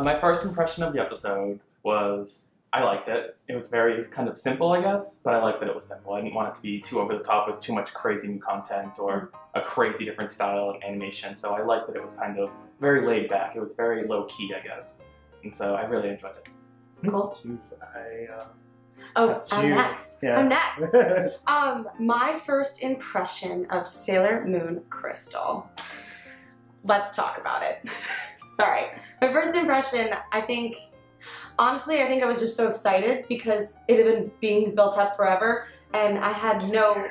My first impression of the episode was I liked it. It was very kind of simple, I guess, but I liked that it was simple. I didn't want it to be too over the top with too much crazy new content or a crazy different style of animation. So I liked that it was kind of very laid back. It was very low key, I guess. And so I really enjoyed it. Cool. I'm next. Yeah. I'm next. My first impression of Sailor Moon Crystal. Let's talk about it. Sorry. My first impression, honestly, I think I was just so excited because it had been being built up forever and I had no...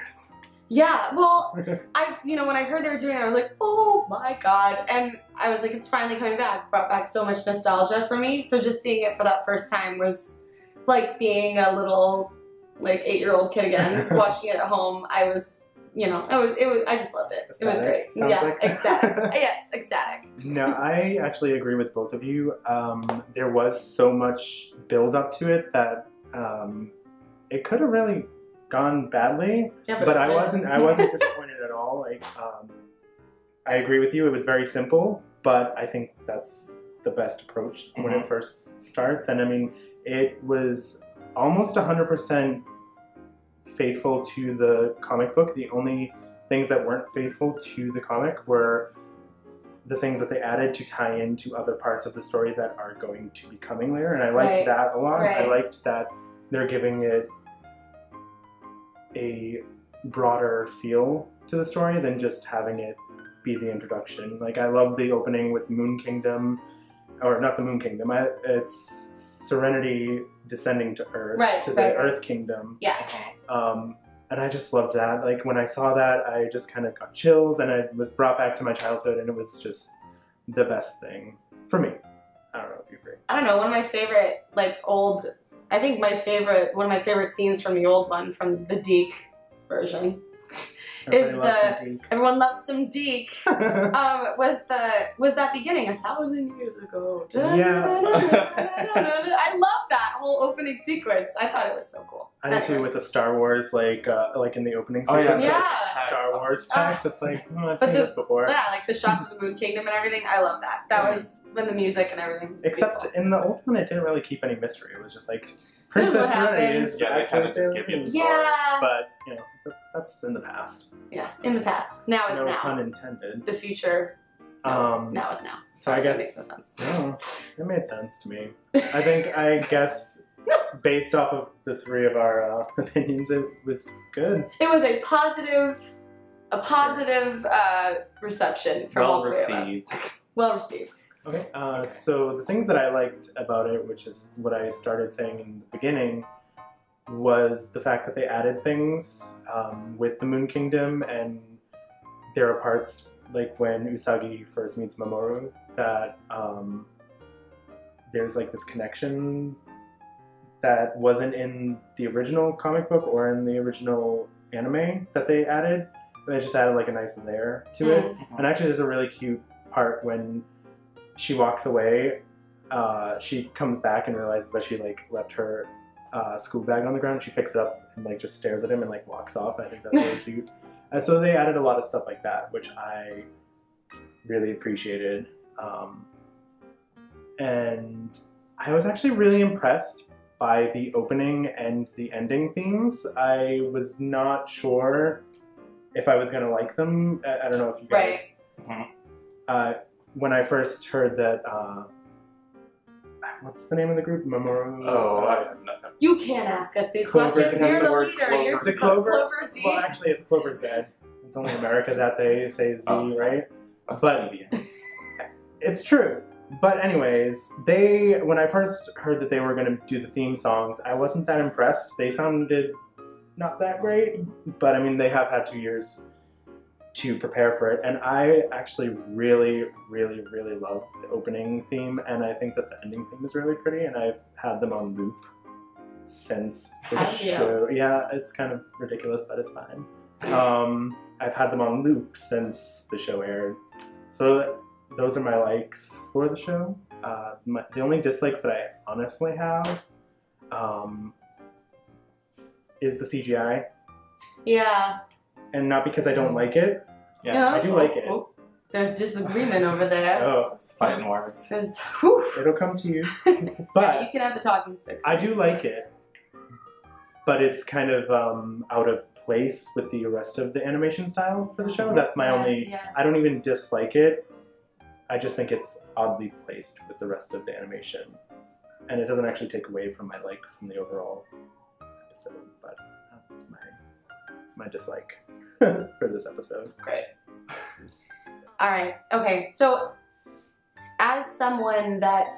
Yeah, well, when I heard they were doing it, I was like, oh my god. And I was like, it's finally coming back. Brought back so much nostalgia for me. So just seeing it for that first time was like being a little, 8-year-old kid again, watching it at home. I was, I just loved it. Ecstatic, it was great. sounds Yeah, like. ecstatic. Yes, ecstatic. No, I actually agree with both of you. There was so much build up to it that it could have really gone badly. Yeah, but I wasn't disappointed at all. I agree with you. It was very simple, but I think that's the best approach when it first starts. And I mean, it was almost 100% faithful to the comic book. The only things that weren't faithful to the comic were the things that they added to tie into other parts of the story that are going to be coming later. And I liked that a lot. Right. I liked that they're giving it a broader feel to the story than just having it be the introduction. I love the opening with Moon Kingdom, or not the Moon Kingdom, it's Serenity descending to Earth, to the Earth Kingdom. Yeah. And I just loved that. When I saw that, I just kind of got chills and I was brought back to my childhood and it was just the best thing for me. I don't know if you agree. I don't know, one of my favorite, one of my favorite scenes from the old one, from the Deke version, Everyone Loves Some Deke, was that beginning 1,000 years ago. Yeah. I love that whole opening sequence. I thought it was so cool. I did too, with the Star Wars, in the opening sequence. Yeah. Star Wars text. It's I've seen this before. Yeah, the shots of the Moon Kingdom and everything. I love that. That was when the music and everything was Except beautiful. in the old one, it didn't really keep any mystery. It was just Princess Serenity is they kind of just give you the story. Yeah. But, that's in the past. Yeah, in the past. Now is no now. pun intended. The future. Now is now. So I guess that makes no sense. No, it made sense to me. I guess based off of the three of our opinions, it was good. It was a positive reception from all three of us. Well received. Okay, so the things that I liked about it, which is what I started saying in the beginning, was the fact that they added things with the Moon Kingdom, and there are parts when Usagi first meets Mamoru that there's this connection that wasn't in the original comic book or in the original anime that they added. They just added a nice layer to it. And actually there's a really cute part when she walks away, she comes back and realizes that she left her school bag on the ground. She picks it up and just stares at him and walks off. I think that's really cute. And so they added a lot of stuff like that, which I really appreciated. And I was actually really impressed by the opening and the ending themes. I was not sure if I was going to like them. I don't know if you guys... when I first heard that... what's the name of the group? Mamoru? You can't ask us these Clover, questions. You're the leader. You're the Clover? Clover Z. Well, actually, it's Clover Z. It's only America that they say Z, right? But it's true. But anyways, when I first heard that they were going to do the theme songs, I wasn't that impressed. They sounded not that great, but I mean, they have had 2 years to prepare for it, and I actually really, really, really loved the opening theme, and I think that the ending theme is really pretty, and I've had them on loop since the show. Yeah, it's kind of ridiculous, but it's fine. I've had them on loop since the show aired. So those are my likes for the show. The only dislikes that I honestly have is the CGI. Yeah. And not because I don't like it. Yeah. I do like it. There's disagreement over there. Oh, It's fighting words. There's, whew. it'll come to you. Yeah, But you can have the talking sticks. I do like it. But it's kind of out of place with the rest of the animation style for the show. That's my only... Yeah. I don't even dislike it. I just think it's oddly placed with the rest of the animation. And it doesn't actually take away from my like from the overall episode, but that's my dislike for this episode. Great. All right. Okay. So, as someone that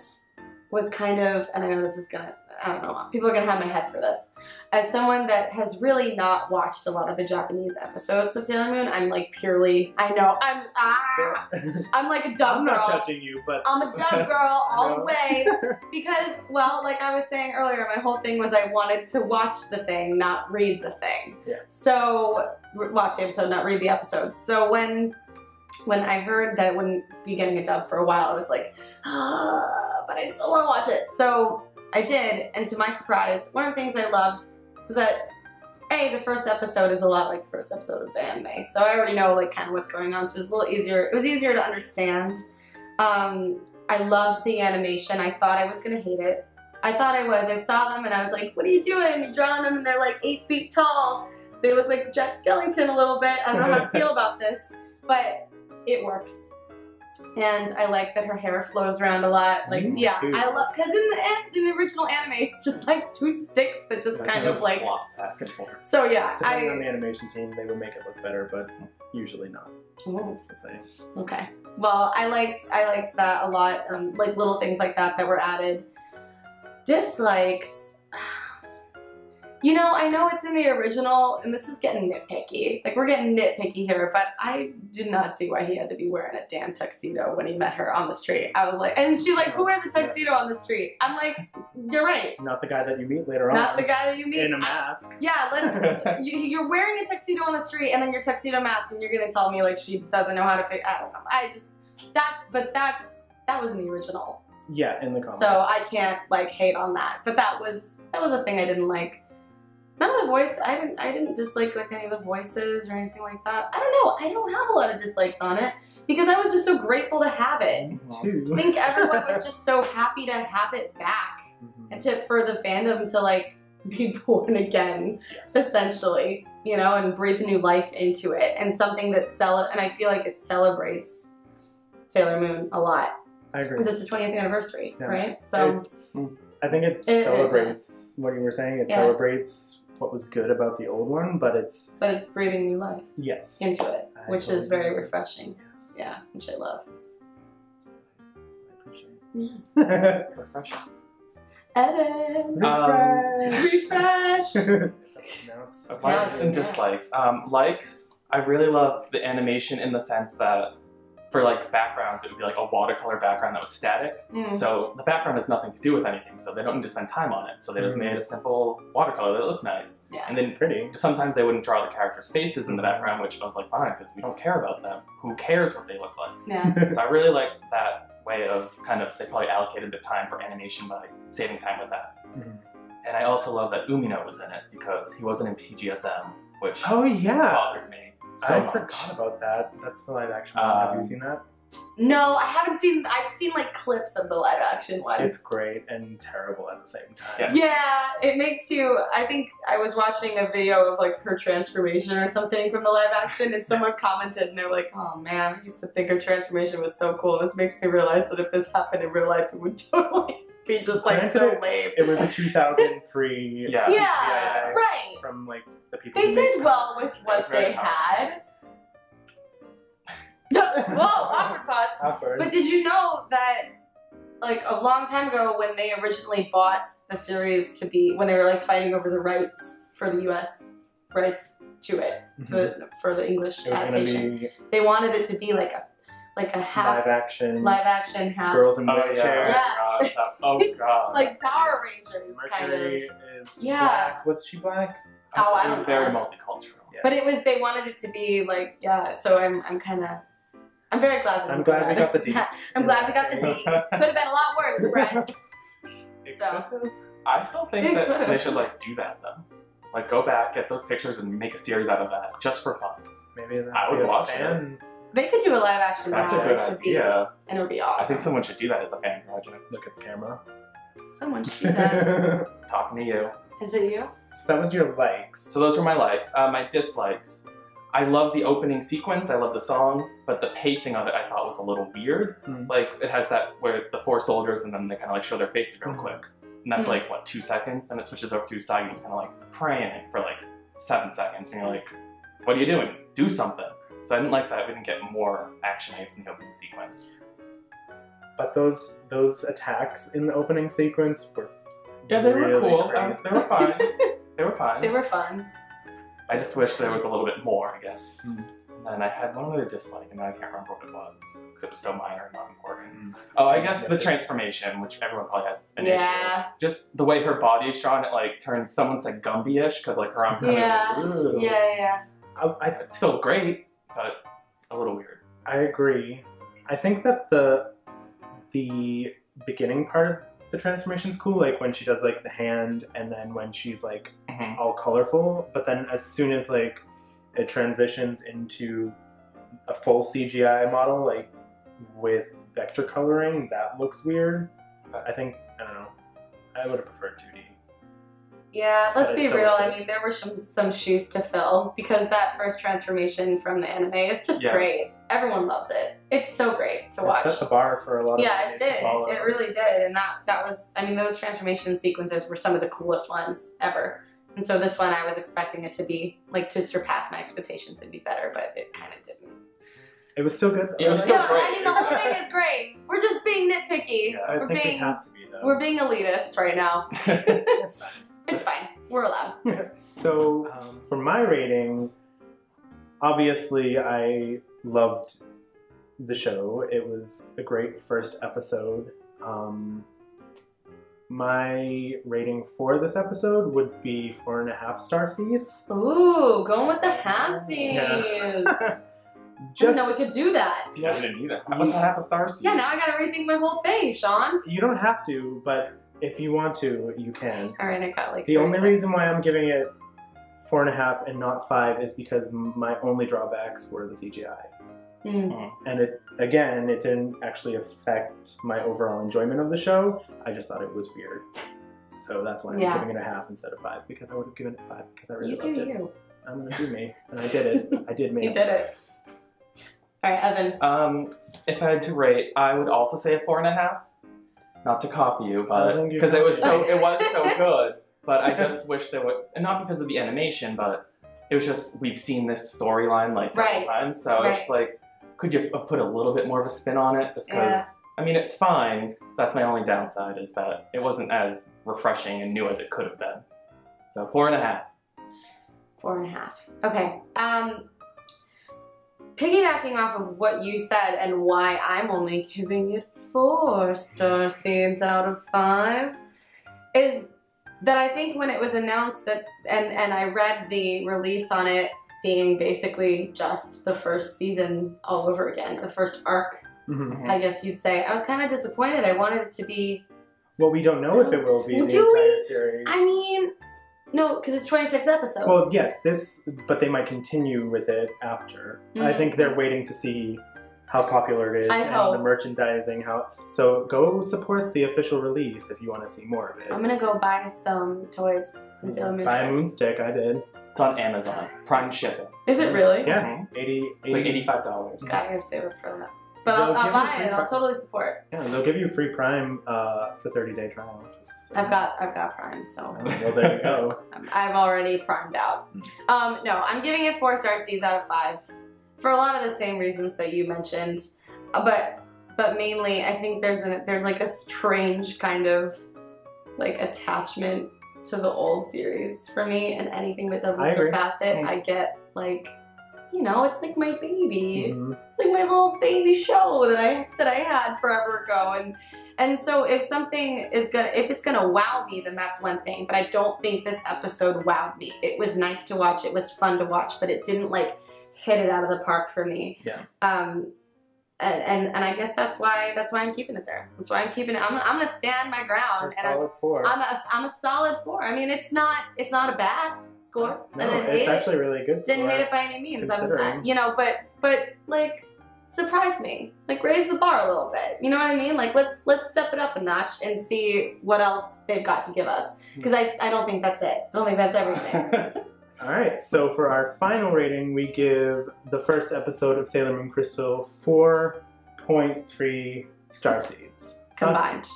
was kind of, and I know this is gonna, I don't know, people are gonna have my head for this. As someone that has really not watched a lot of the Japanese episodes of Sailor Moon, I'm like purely, I know, I'm like a dumb I'm girl. not judging you, but I'm a dumb girl all the way because, well, like I was saying earlier, my whole thing was I wanted to watch the thing, not read the thing. Yeah. So, watch the episode, not read the episode. So when I heard that it wouldn't be getting a dub for a while, I was like, but I still want to watch it. So I did, and to my surprise, one of the things I loved was that, A, the first episode is a lot like the first episode of the anime. So I already know like kind of what's going on, so it was a little easier. It was easier to understand. I loved the animation. I thought I was going to hate it. I thought I was. I saw them and I was like, what are you doing? And you're drawing them and they're like 8 feet tall. They look like Jack Skellington a little bit. I don't know how to feel about this, but it works. And I like that her hair flows around a lot. Like, yeah, I love, because in the original anime, it's just like 2 sticks that just kind of like flop back and forth. So yeah, depending on the animation team, they would make it look better, but usually not. Ooh. Just saying. Okay. Well, I liked that a lot. Like little things like that were added. Dislikes. You know, I know it's in the original, and this is getting nitpicky. Like, we're getting nitpicky here, but I did not see why he had to be wearing a damn tuxedo when he met her on the street. I was like, and she's like, who wears a tuxedo on the street? I'm like, you're right. Not the guy that you meet later on. Not the guy that you meet. In a mask. Yeah, let's, you're wearing a tuxedo on the street, and then your tuxedo mask, and you're gonna tell me, like, she doesn't know how to figure, I don't know. That was in the original. Yeah, in the comic. So I can't, like, hate on that. But that was a thing I didn't like. None of the voice, I didn't dislike like any of the voices or anything like that. I don't know, I don't have a lot of dislikes on it because I was just so grateful to have it. Too. I think everyone was just so happy to have it back and for the fandom to like be born again, essentially, you know, and breathe new life into it. And something that and I feel like it celebrates Sailor Moon a lot. I agree. Because it's the 20th anniversary, right? So I think it celebrates what you were saying. It celebrates what was good about the old one, but it's breathing new life into it, which is very refreshing. Yes. Yeah, which I love. That's what I appreciate. Refreshing. Refresh. Likes and dislikes. Likes, I really loved the animation in the sense that for like backgrounds, it would be like a watercolor background that was static. So the background has nothing to do with anything, so they don't need to spend time on it. So they just made a simple watercolor that looked nice. Yeah, and then pretty. Sometimes they wouldn't draw the characters' faces in the background, which I was like, fine, because we don't care about them. Who cares what they look like? Yeah. So I really liked that way of kind of, they probably allocated the time for animation by saving time with that. And I also love that Umino was in it because he wasn't in PGSM, which bothered me. So I forgot about that. That's the live action one. Have you seen that? No, I haven't seen. I've seen like clips of the live action one. It's great and terrible at the same time. Yeah, it makes you. I think I was watching a video of like her transformation or something from the live action, and someone commented, and they're like, "Oh man, I used to think her transformation was so cool. This makes me realize that if this happened in real life, it would totally be just like so lame." It was a 2003. Yeah, right. From like the people. They did well with what they had. Whoa, awkward pause. Awkward. But did you know that, like, a long time ago when they originally bought the series to be, when they were, like, fighting over the rights for the U.S. rights to it, for the English adaptation, they wanted it to be, like a half... Live action, half... Girls in wheelchairs. Yes. Oh, God. Like Power Rangers, Mercury kind of. is Yeah. black. Was she black? Oh, I It don't was know. very multicultural. Yes. But it was, they wanted it to be, like, yeah, so I'm kind of... I'm very glad that I'm glad we got the D. I'm glad we got the D. Could have been a lot worse, friends. So. I still think that they should like do that though. Like go back, get those pictures, and make a series out of that just for fun. Maybe I would watch it. They could do a live action That's a now good to be- idea. and it would be awesome. I think someone should do that as a fan project. Look at the camera. Someone should do that. Talking to you. Is it you? So that was your likes. So those are my likes. My dislikes. I love the opening sequence. I love the song, but the pacing of it I thought was a little weird. Mm. Like it has that where it's the 4 soldiers and then they kind of like show their faces real Mhm. quick, and that's like what 2 seconds. Then it switches over to Usagi who's kind of like praying for like 7 seconds, and you're like, what are you doing? Do something. So I didn't like that we didn't get more action in the opening sequence. But those attacks in the opening sequence were Yeah, they were really cool. crazy. They were fine. They were fine. They were fun. I just wish there was a little bit more, I guess. Mm. And I had one other dislike, and now I can't remember what it was because it was so minor and not important. Mm. Oh, I guess the transformation, which everyone probably has an issue. Yeah. Just the way her body is drawn, it like turns someone's like Gumby-ish because like her arm kind Yeah. of is like, Yeah. It's still great, but a little weird. I agree. I think that the beginning part of the transformation is cool, like when she does like the hand, and then when she's like Mhm. all colorful. But then as soon as like it transitions into a full CGI model, like with vector coloring, that looks weird. I think I don't know. I would have preferred 2D. Yeah, let's But I be still real. like I it. mean, there were some shoes to fill because that first transformation from the anime is just Yeah. great. Everyone loves it. It's so great to It watch. set the bar for a lot of Yeah, animes it to did. follow. It really did. And that was, I mean, those transformation sequences were some of the coolest ones ever. And so this one, I was expecting it to be, like, to surpass my expectations and be better, but it kind of didn't. It was still good though. It was still Yeah, great. I mean, the whole thing is great. We're just being nitpicky. Yeah, I we're think being, we have to be though. we're being elitist right now. It's fine. It's fine. We're allowed. So, for my rating, obviously I loved the show. It was a great first episode. My rating for this episode would be 4.5 star seeds. Ooh, going with the halfsies. Yeah. I didn't know we could do that. I didn't either. How about half a star seed? Yeah, now I gotta rethink my whole thing, Sean. You don't have to, but if you want to, you can. All right, I got like The only 36. reason why I'm giving it 4.5 and not 5 is because my only drawbacks were the CGI. And it didn't actually affect my overall enjoyment of the show. I just thought it was weird. So that's why I'm Yeah. giving it a half instead of 5, because I would have given it 5 because I really You do loved it. you. I'm gonna do me, and I did it. I did me. You did it. All right, Evan. If I had to rate, I would also say a 4.5. Not to copy you, I but think you because it was copied so good. But I just wish there was, and not because of the animation, but it was just we've seen this storyline like several Right. times, so it's just like, could you have put a little bit more of a spin on it? Just because, I mean, it's fine. That's my only downside is that it wasn't as refreshing and new as it could have been. So 4.5. 4.5. Okay. Piggybacking off of what you said and why I'm only giving it 4 star seeds out of 5 is that I think when it was announced that, and I read the release on it being basically just the first season all over again, the first arc, Mhm. I guess you'd say, I was kind of disappointed. I wanted it to be, Well, we don't know if it will be Well, the do entire we? series. I mean, no, because it's 26 episodes. Well, yes, but they might continue with it after. I Mm. think they're waiting to see how popular it is I and hope. the merchandising. So go support the official release if you want to see more of it. I'm gonna go buy some toys, some Sailor Moon Buy a toys. Moonstick, I did. It's on Amazon Prime shipping. Is it really? Yeah, Mhm. 80. It's like $85. God, I gotta save up for that. But They'll I'll give you buy free it. I'll Prime. totally support. Yeah, they'll give you free Prime for 30-day trial. I've got Prime, so Well, there you go. I've already primed out. No, I'm giving it 4 star seeds out of 5 for a lot of the same reasons that you mentioned. But mainly, I think there's like a strange kind of like attachment to the old series for me, and anything that doesn't I agree. surpass it, I get like, you know, it's like my baby. Mhm. It's like my little baby show that I had forever ago, and so if something is if it's gonna wow me, then that's one thing. But I don't think this episode wowed me. It was nice to watch. It was fun to watch, but it didn't like hit it out of the park for me. Yeah. And I guess that's why I'm keeping it there. That's why I'm keeping it. I'm gonna stand my ground. A solid 4. I'm a solid 4. I mean, it's not a bad score. No, I didn't it's hate actually really good. Didn't score. hate it by any means. Considering. You know, but like surprise me. Like, raise the bar a little bit. You know what I mean? Like, let's step it up a notch and see what else they've got to give us. Because I don't think that's it. I don't think that's everything. All right, so for our final rating, we give the first episode of Sailor Moon Crystal 4.3 starseeds. Combined.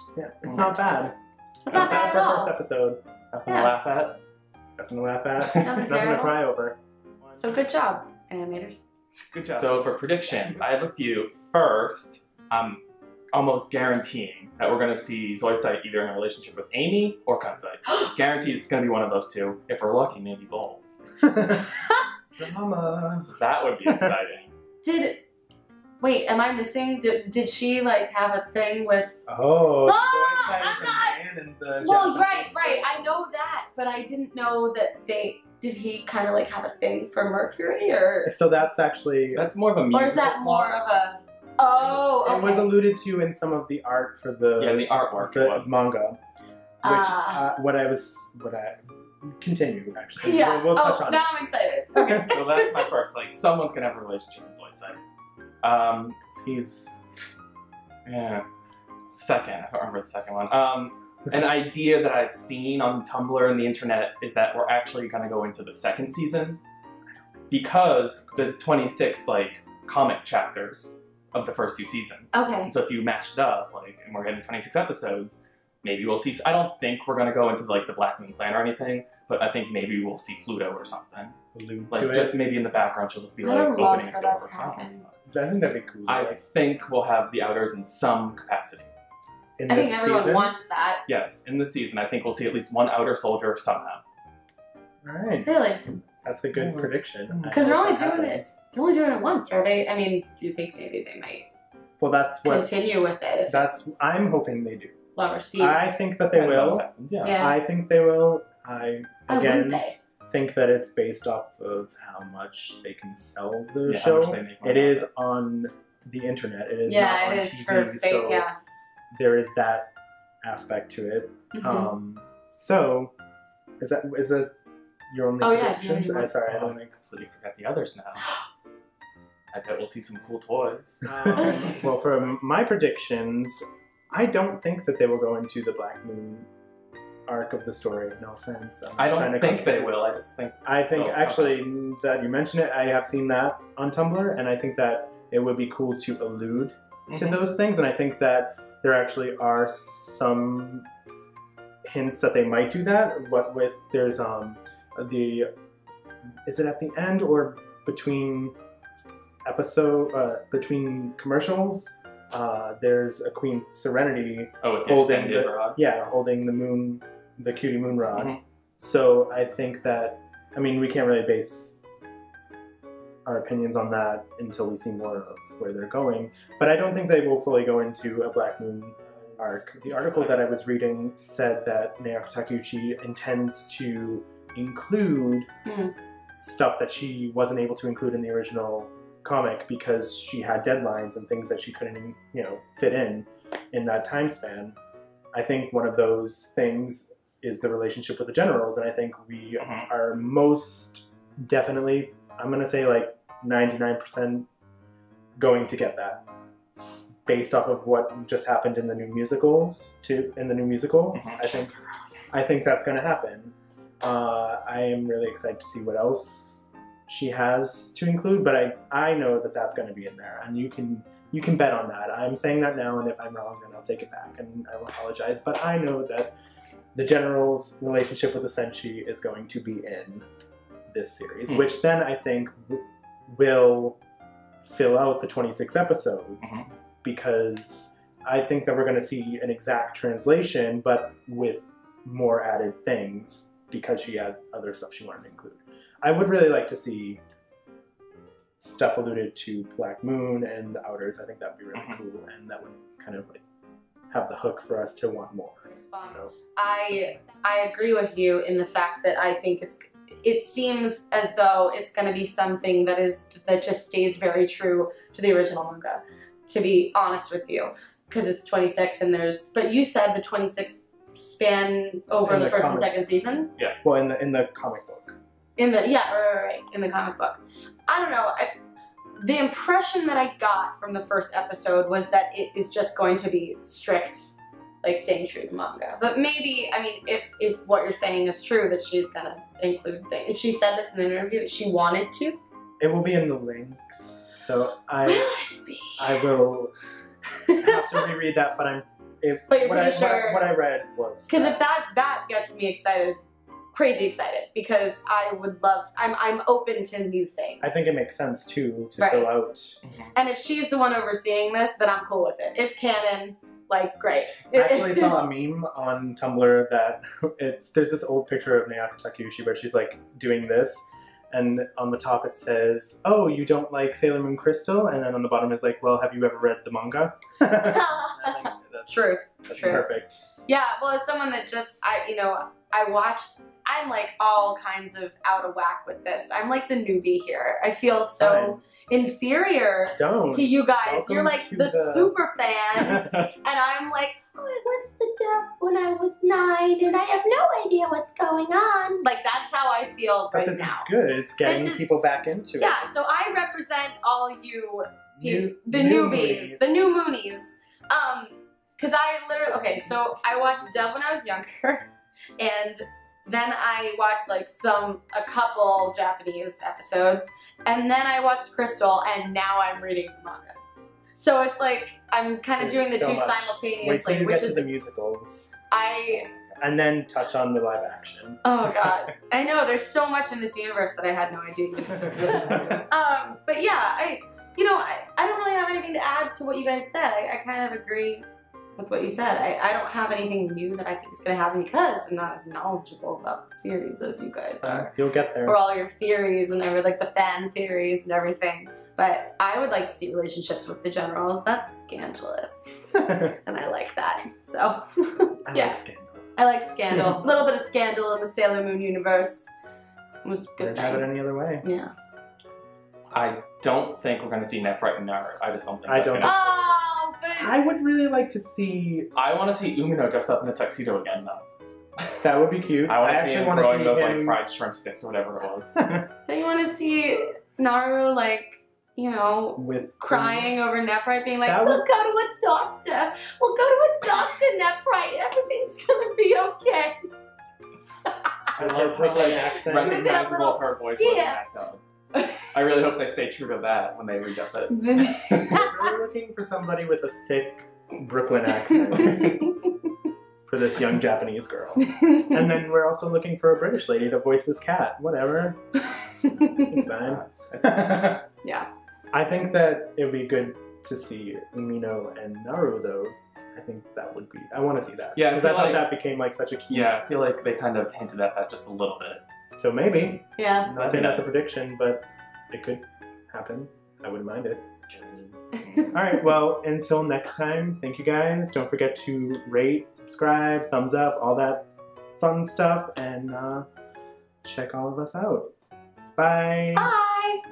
It's not bad. It's not bad for at a all. first episode. Nothing to laugh at. Nothing to laugh at. Nothing Nothing to cry over. So good job, animators. Good job. So for predictions, I have a few. First, I'm almost guaranteeing that we're going to see Zoisite either in a relationship with Amy or Kansai. Guaranteed it's going to be one of those two. If we're lucky, maybe both. Drama. That would be exciting. Wait, am I missing? Did she like have a thing with? Oh, Ah, Zoisite is a man in the. Well, Japanese right. I know that, but I didn't know that did he kind of like have a thing for Mercury, or? So that's actually. That's more of a musical. Or is that more of a? Oh, okay. It was alluded to in some of the art for the. Yeah, the artwork. The manga. Which what I continue actually. Yeah. We'll touch on it. Now I'm excited. Okay. So that's my first. Like, someone's gonna have a relationship with Zoisite. He's. Yeah. Second, I don't remember the second one. An idea that I've seen on Tumblr and the internet is that we're actually gonna go into the second season because there's 26 like comic chapters of the first two seasons. Okay. So if you matched it up, like, and we're getting 26 episodes, maybe we'll see. I don't think we're gonna go into like the Black Moon Clan or anything, but I think maybe we'll see Pluto or something. Like just maybe in the background, she'll just be like opening a door or something. I think that'd be cool. I think we'll have the Outers in some capacity. In I this think everyone season? wants that. Yes, in the season, I think we'll see at least one Outer soldier somehow. All right. Really? That's a good prediction. Because they're only doing it. They're only doing it once, are they? I mean, do you think maybe they might? Well, that's what. Continue with it. I'm hoping they do. Well received. I think that they Depends on will. what happens, yeah. Yeah. I think they will. I Why wouldn't again they? think that it's based off of how much they can sell the Yeah, how much show. they make It money is off on the internet. It is Yeah, not on it is TV. for fake. So Yeah. there is that aspect to it. Mhm. So is that your only Oh, yeah, predictions? do you have any Sorry, I I don't think. completely forgot the others now. I bet we'll see some cool toys. Well, for my predictions, I don't think that they will go into the Black Moon arc of the story. No offense. I don't think they will. I just think. I think Well, actually that you mention it, I have seen that on Tumblr, and I think that it would be cool to allude to Mhm. those things, and I think that there actually are some hints that they might do that. What with there's is it at the end or between between commercials? There's a Queen Serenity Oh, with the holding extended the rod. holding the moon, the cutie moon rod. Mhm. So I think that we can't really base our opinions on that until we see more of where they're going. But I don't think they will fully go into a Black Moon arc. The article that I was reading said that Naoko Takeuchi intends to include stuff that she wasn't able to include in the original comic because she had deadlines and things that she couldn't, fit in that time span. I think one of those things is the relationship with the generals, and I think we are most definitely, I'm going to say like 99% going to get that based off of what just happened in the new musicals I think that's going to happen. I am really excited to see what else she has to include, but I know that that's going to be in there, and you can bet on that. I'm saying that now, and if I'm wrong, then I'll take it back, and I will apologize, but I know that the general's relationship with the Senshi is going to be in this series, which then I think will fill out the 26 episodes, because I think that we're going to see an exact translation, but with more added things, because she had other stuff she wanted to include. I would really like to see stuff alluded to Black Moon and the Outers. I think that would be really cool, and that would kind of like have the hook for us to want more. So. I agree with you in the fact that I think it seems as though it's going to be something that just stays very true to the original manga, to be honest with you, because it's 26 and but you said the 26 span over the first and second season? Yeah. Well, in the comic book. In the comic book. I don't know. the impression that I got from the first episode was that it is just going to be strict, like staying true to manga. But maybe, I mean, if what you're saying is true, that she's gonna include things. She said this in an interview that she wanted to. It will be in the links, so I will have to reread that. But But you're pretty sure what I read was because if that gets me excited. Crazy excited because I would love. I'm open to new things. I think it makes sense too to fill out. And if she's the one overseeing this, then I'm cool with it. It's canon. Like great. I actually saw a meme on Tumblr that there's this old picture of Naoko Takeuchi where she's like doing this, and on the top it says, "Oh, you don't like Sailor Moon Crystal?" And then on the bottom is like, "Well, have you ever read the manga?" I think True. That's perfect. Yeah. Well, as someone that just I watched. I'm like all kinds of out of whack with this. I'm like the newbie here. I feel so inferior to you guys. Welcome You're like the super fans, and I'm like, oh, I watched the dub when I was 9, and I have no idea what's going on. Like that's how I feel right now. But this is good. It's getting people back into it. Yeah. So I represent all you, the newbies, the new Moonies. Because I literally so I watched dub when I was younger, and then I watched like a couple Japanese episodes, and then I watched Crystal, and now I'm reading the manga. So it's like I'm kind of doing the two simultaneously. Wait till you get to the musicals. And then touch on the live action. Oh god, I know there's so much in this universe that I had no idea existed. But yeah, I don't really have anything to add to what you guys said. I kind of agree with what you said. I don't have anything new that I think is going to happen because I'm not as knowledgeable about the series as you guys are. You'll get there. Or all your theories and like the fan theories and everything. But I would like to see relationships with the generals. That's scandalous. And I like that. So, I like Scandal. I like Scandal. A little bit of Scandal in the Sailor Moon universe. It was good. Couldn't have it any other way. Yeah. I don't think we're going to see Nephrite and Naru. I just don't think that's don't. gonna happen. Oh, but I would really like to see. I want to see Umino dressed up in a tuxedo again, though. That would be cute. I want to see him throwing those like fried shrimp sticks or whatever it was. Don't you want to see Naru like, with crying over Nephrite being like, we'll go to a doctor. We'll go to a doctor, Nephrite. Everything's gonna be okay. I love Brooklyn accent. Recognizable her voice was in that dub. I really hope they stay true to that when they redub it. We're looking for somebody with a thick Brooklyn accent for this young Japanese girl. And then we're also looking for a British lady to voice this cat. Whatever. It's fine. Yeah. I think that it would be good to see Umino and Naru, though. I think that would be... I want to see that. Yeah, because I thought that became like such a key... Yeah, I feel like they kind of hinted at that just a little bit. So maybe. Yeah. I'm not saying that's a prediction, but it could happen. I wouldn't mind it. Alright, well, until next time, thank you guys. Don't forget to rate, subscribe, thumbs up, all that fun stuff, and check all of us out. Bye! Bye!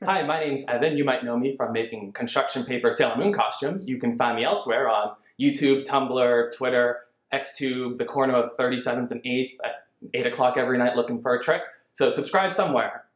Hi, my name's Evan. You might know me from making construction paper Sailor Moon costumes. You can find me elsewhere on YouTube, Tumblr, Twitter, Xtube, the corner of 37th and 8th at 8 o'clock every night looking for a trick. So subscribe somewhere.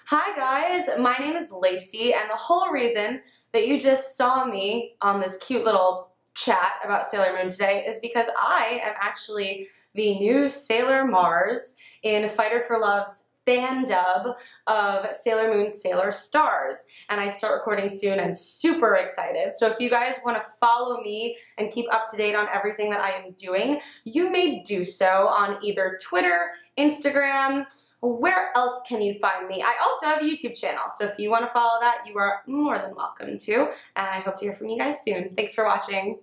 Hi guys, my name is Lacey, and the whole reason that you just saw me on this cute little chat about Sailor Moon today is because I am actually the new Sailor Mars in Fighter for Love's fan dub of Sailor Moon Sailor Stars, and I start recording soon and super excited. So if you guys want to follow me and keep up to date on everything that I am doing, you may do so on either Twitter, Instagram. Where else can you find me? I also have a YouTube channel, so if you want to follow that, you are more than welcome to, and I hope to hear from you guys soon. Thanks for watching.